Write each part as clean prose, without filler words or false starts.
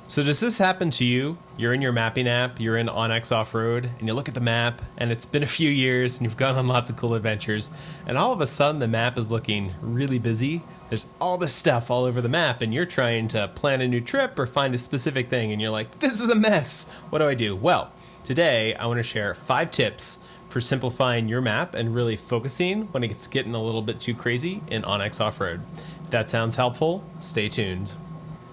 So does this happen to you? You're in your mapping app, you're in onX Offroad, and you look at the map, and it's been a few years, and you've gone on lots of cool adventures, and all of a sudden the map is looking really busy. There's all this stuff all over the map, and you're trying to plan a new trip or find a specific thing, and you're like, this is a mess. What do I do? Well, today I want to share 5 tips for simplifying your map and really focusing when it's getting a little bit too crazy in onX Offroad. If that sounds helpful, stay tuned.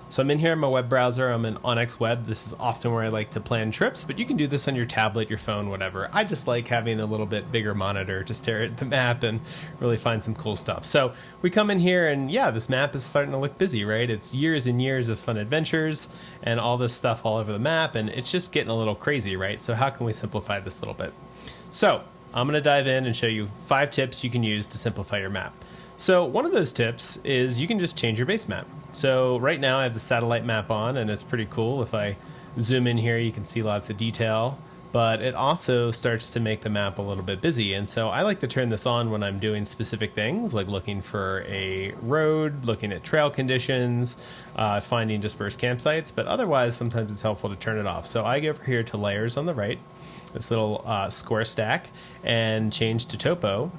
So I'm in here in my web browser. I'm in onX Web. This is often where I like to plan trips, but you can do this on your tablet, your phone, whatever. I just like having a little bit bigger monitor to stare at the map and really find some cool stuff. So we come in here and yeah, this map is starting to look busy, right? It's years and years of fun adventures and all this stuff all over the map, and it's just getting a little crazy, right? So how can we simplify this a little bit? So I'm going to dive in and show you 5 tips you can use to simplify your map. So one of those tips is you can just change your base map. So right now I have the satellite map on, and it's pretty cool. If I zoom in here, you can see lots of detail, but it also starts to make the map a little bit busy. And so I like to turn this on when I'm doing specific things, like looking for a road, looking at trail conditions, finding dispersed campsites, but otherwise sometimes it's helpful to turn it off. So I go over here to layers on the right, this little square stack, and change to topo.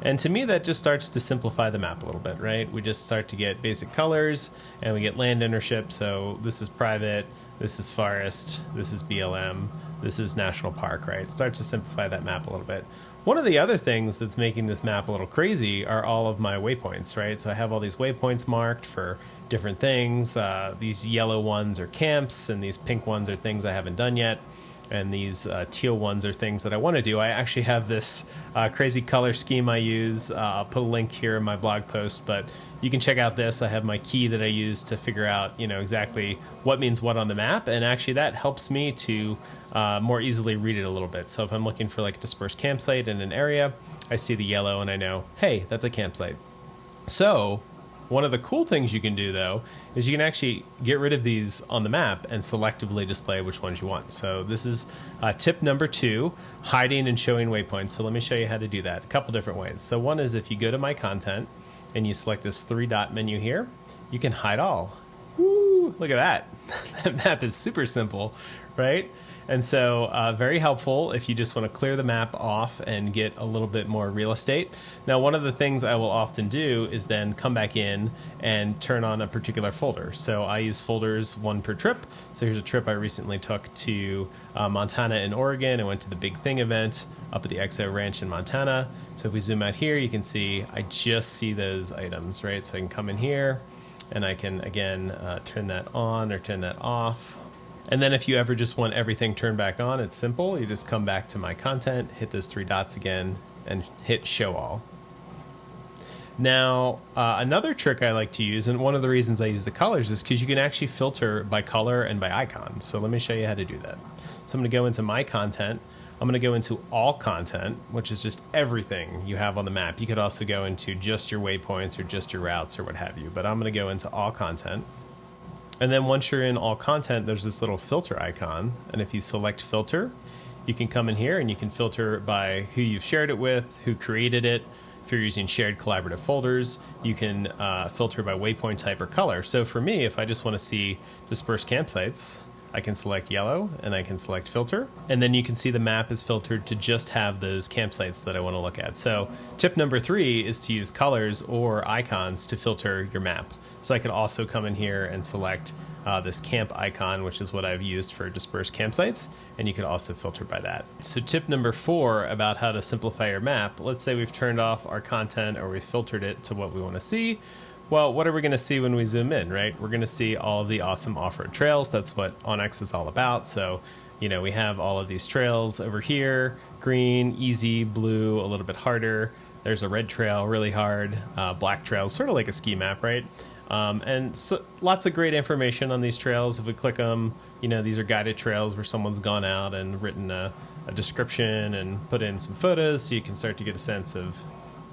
And to me, that just starts to simplify the map a little bit, right? We just start to get basic colors, and we get land ownership. So this is private, this is forest, this is BLM, this is national park, right? It starts to simplify that map a little bit. One of the other things that's making this map a little crazy are all of my waypoints, right? So I have all these waypoints marked for different things. These yellow ones are camps, and these pink ones are things I haven't done yet. And these teal ones are things that I want to do. I actually have this crazy color scheme I use. I'll put a link here in my blog post, but you can check out this. I have my key that I use to figure out, exactly what means what on the map, and actually that helps me to more easily read it a little bit. So if I'm looking for like a dispersed campsite in an area, I see the yellow and I know, hey, that's a campsite. So one of the cool things you can do, though, is you can actually get rid of these on the map and selectively display which ones you want. So this is tip number 2, hiding and showing waypoints. So let me show you how to do that a couple different ways. So one is if you go to My Content and you select this 3-dot menu here, you can hide all. Woo, look at that. That map is super simple, right? And so very helpful if you just want to clear the map off and get a little bit more real estate. Now, one of the things I will often do is then come back in and turn on a particular folder. So I use folders, one per trip. So here's a trip I recently took to Montana and Oregon. I went to the Big Thing event up at the XO Ranch in Montana. So if we zoom out here, you can see I just see those items, right? So I can come in here and I can, again, turn that on or turn that off. And then if you ever just want everything turned back on, it's simple. You just come back to My Content, hit those 3 dots again, and hit Show All. Now, another trick I like to use, and one of the reasons I use the colors, is because you can actually filter by color and by icon. So let me show you how to do that. So I'm going to go into My Content. I'm going to go into All Content, which is just everything you have on the map. You could also go into just your waypoints or just your routes or what have you. But I'm going to go into All Content. And then once you're in All Content, there's this little filter icon. And if you select Filter, you can come in here and you can filter by who you've shared it with, who created it. If you're using shared collaborative folders, you can filter by waypoint type or color. So for me, if I just want to see dispersed campsites, I can select yellow and I can select filter. And then you can see the map is filtered to just have those campsites that I want to look at. So tip number 3 is to use colors or icons to filter your map. So I could also come in here and select this camp icon, which is what I've used for dispersed campsites, and you could also filter by that. So tip number 4 about how to simplify your map, let's say we've turned off our content or we filtered it to what we want to see. Well, what are we going to see when we zoom in, right? We're going to see all of the awesome off-road trails. That's what onX is all about. So, we have all of these trails over here, green, easy, blue, a little bit harder. There's a red trail, really hard, black trails, sort of like a ski map, right? And so, lots of great information on these trails. If we click them, these are guided trails where someone's gone out and written a description and put in some photos, so you can start to get a sense of,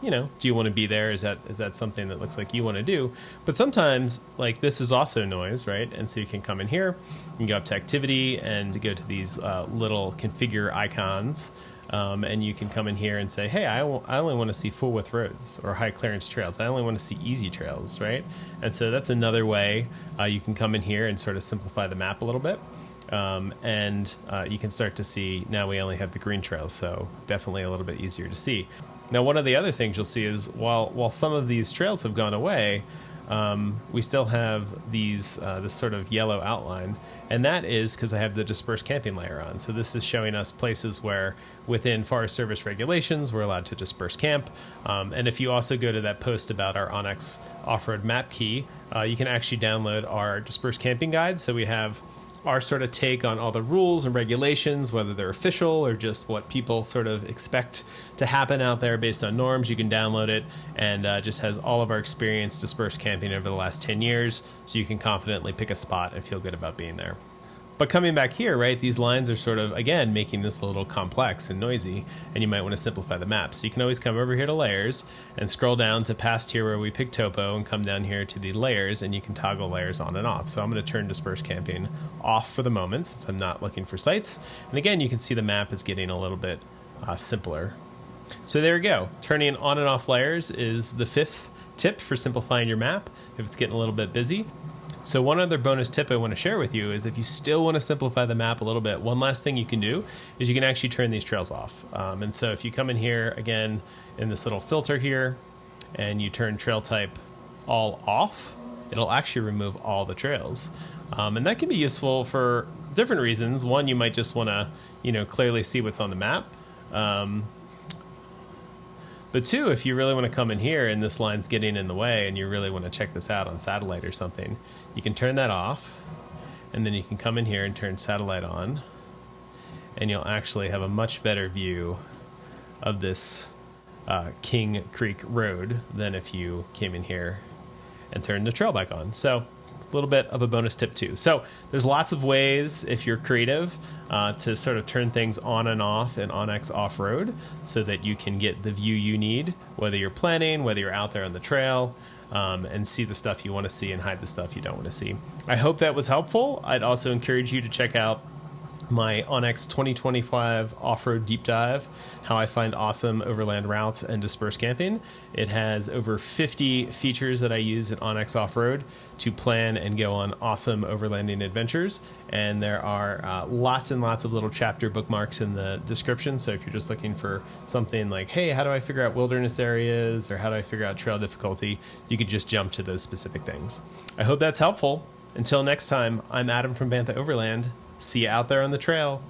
do you want to be there? Is that something that looks like you want to do? But sometimes, like, this is also noise, right? And so you can come in here, you can go up to activity and go to these little configure icons. And you can come in here and say, hey, I only want to see full width roads or high clearance trails. I only want to see easy trails, right? And so that's another way you can come in here and sort of simplify the map a little bit. You can start to see now we only have the green trails, so definitely a little bit easier to see. Now, one of the other things you'll see is while some of these trails have gone away, we still have these this sort of yellow outline, and that is because I have the dispersed camping layer on. So this is showing us places where within Forest Service regulations we're allowed to disperse camp. And if you also go to that post about our onX Offroad map key, you can actually download our dispersed camping guide. So we have our sort of take on all the rules and regulations, whether they're official or just what people sort of expect to happen out there based on norms. You can download it, and just has all of our experience dispersed camping over the last 10 years, so you can confidently pick a spot and feel good about being there. But coming back here, right, these lines are sort of, again, making this a little complex and noisy, and you might want to simplify the map. So you can always come over here to layers and scroll down to past here where we pick topo and come down here to the layers, and you can toggle layers on and off. So I'm going to turn dispersed camping off for the moment since I'm not looking for sites. And again, you can see the map is getting a little bit simpler. So there you go. Turning on and off layers is the 5th tip for simplifying your map if it's getting a little bit busy. So one other bonus tip I want to share with you is if you still want to simplify the map a little bit, one last thing you can do is you can actually turn these trails off. And so if you come in here again in this little filter here and you turn trail type all off, it'll actually remove all the trails. And that can be useful for different reasons. One, you might just want to, clearly see what's on the map. But two, if you really want to come in here and this line's getting in the way and you really want to check this out on satellite or something, you can turn that off, and then you can come in here and turn satellite on, and you'll actually have a much better view of this King Creek Road than if you came in here and turned the trail back on. So a little bit of a bonus tip too. So there's lots of ways, if you're creative, to sort of turn things on and off in onX Offroad so that you can get the view you need, whether you're planning, whether you're out there on the trail, and see the stuff you want to see and hide the stuff you don't want to see. I hope that was helpful. I'd also encourage you to check out my onX 2025 Off-Road Deep Dive, how I find awesome overland routes and dispersed camping. It has over 50 features that I use in onX Offroad to plan and go on awesome overlanding adventures. And there are lots and lots of little chapter bookmarks in the description. So if you're just looking for something like, hey, how do I figure out wilderness areas, or how do I figure out trail difficulty, you could just jump to those specific things. I hope that's helpful. Until next time, I'm Adam from Bantha Overland. See you out there on the trail.